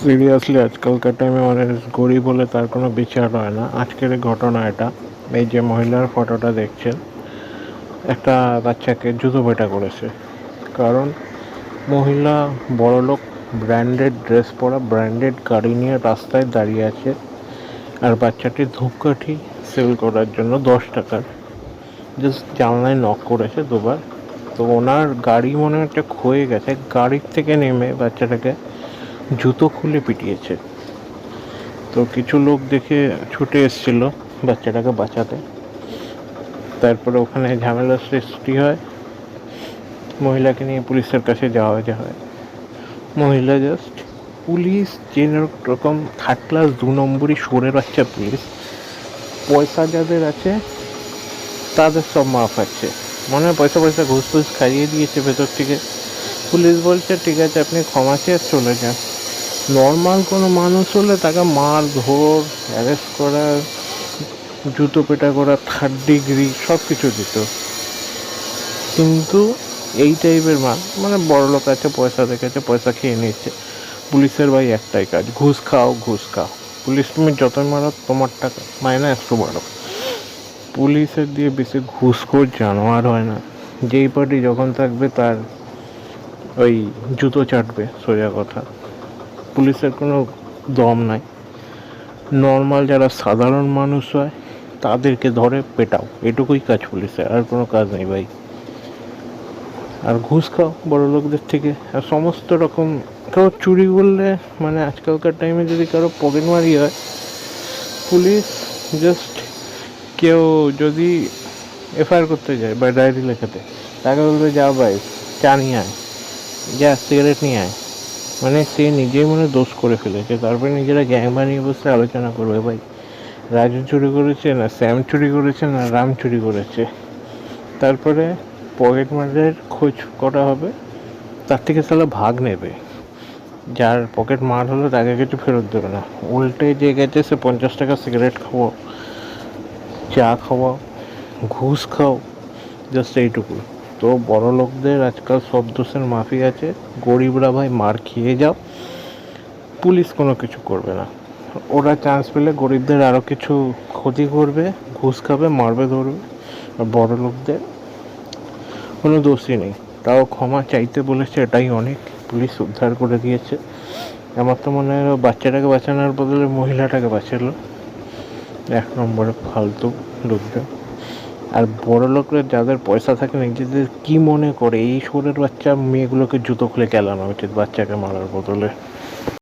Seriously আজকালকার টাইমে মানে গরিব হলে তার কোনো বিচার হয় না। আজকের এই ঘটনা এটা, এই যে মহিলার ফটোটা দেখছেন, একটা বাচ্চাকে জুতো পেটা করেছে। কারণ মহিলা বড়লোক, ব্র্যান্ডেড ড্রেস পরা, ব্র্যান্ডেড গাড়ি নিয়ে রাস্তায় দাঁড়িয়ে আছে, আর বাচ্চাটির ধূপকাঠি সেল করার জন্য 10 টাকার জাস্ট জানলায় নক করেছে দুবার। তো ওনার গাড়ি মনে হচ্ছে ক্ষয়ে গেছে, গাড়ির থেকে নেমে বাচ্চাটাকে জুতো খুলে পিটিয়েছে। তো কিছু লোক দেখে ছুটে এসেছিল বাচ্চাটাকে বাঁচাতে। তারপরে ওখানে ঝামেলার সৃষ্টি হয়, মহিলাকে নিয়ে পুলিশের কাছে যাওয়া হয়। মহিলা জাস্ট, পুলিশ যে রকম থার্ড ক্লাস 2 নম্বরই সরে বাচ্চা পুলিশ, পয়সা যাদের আছে তাদের সব মাফ আছে, মনে হয় পয়সা ঘুষ ফুস খাইয়ে দিয়েছে ভেতর থেকে। পুলিশ বলছে ঠিক আছে আপনি ক্ষমা চেয়ে চলে যান। নর্মাল কোনো মানুষ হলে তাকে মার ধর, অ্যারেস্ট করা, জুতো পেটা করা, 3rd ডিগ্রি সব কিছু দিত। কিন্তু এই টাইপের মানে বড় লোক আছে, পয়সা দেখেছে, পয়সা খেয়ে নিচ্ছে। পুলিশের ভাই একটাই কাজ, ঘুষ খাও ঘুষ খাও। পুলিশ তুমি যতই মারো তোমার টাকা মাইনে 100 মারো। পুলিশের দিয়ে বেশি ঘুষখোর জানোয়ার হয় না। যেই পার্টি যখন থাকবে তার ওই জুতো চাটবে, সোজা কথা। পুলিশের কোনো দম নাই। নর্মাল যারা সাধারণ মানুষ হয় তাদেরকে ধরে পেটাও, এটুকুই কাজ পুলিশের, আর কোনো কাজ নেই ভাই। আর ঘুষ খাও বড় লোকদের থেকে। আর সমস্ত রকম, কেউ চুরি করলে, মানে আজকালকার টাইমে যদি কারো পকেটমারি হয়, পুলিশ জাস্ট, কেউ যদি এফআইআর করতে যায় বা ডায়েরি লেখাতে, তাকে বলবে যা ভাই চা নিয়ে আয়, যা সিগারেট নিয়ে আয়। মানে সে নিজেই মনে দোষ করে ফেলেছে, তারপরে নিজেরা গ্যাং বানিয়ে বসে আলোচনা করবে ভাই রাজু চুরি করেছে না শ্যাম চুরি করেছে না রাম চুরি করেছে। তারপরে পকেট মারের খোঁজ করা হবে, তার থেকে সালা ভাগ নেবে। যার পকেট মার হলো তাকে কিছু ফেরত দেবে না, উল্টে যে গেছে সে 50 টাকা সিগারেট খাওয়াও, চা খাওয়াও, ঘুষ খাও, জাস্ট এইটুকু। তো বড় লোকদের আজকাল সব দোষের মাফি আছে, গরিবরা ভাই মার খেয়ে যাও, পুলিশ কোনো কিছু করবে না। ওরা চান্স পেলে গরিবদের আরও কিছু ক্ষতি করবে, ঘুষ খাবে, মারবে, ধরবে। আর বড় লোকদের কোনো দোষই নেই, তাও ক্ষমা চাইতে বলেছে, এটাই অনেক। পুলিশ উদ্ধার করে দিয়েছে। আমার তো মনে হয় বাচ্চাটাকে বাঁচানোর বদলে মহিলাটাকে বাঁচালো। 1 নম্বরে ফালতু লোকজন। আর বড় লোকরা যাদের পয়সা থাকে নিজেদের কি মনে করে এই শোরের বাচ্চা মেয়েগুলোকে জুতো খুলে কেলানো উচিত বাচ্চাকে মারার বদলে।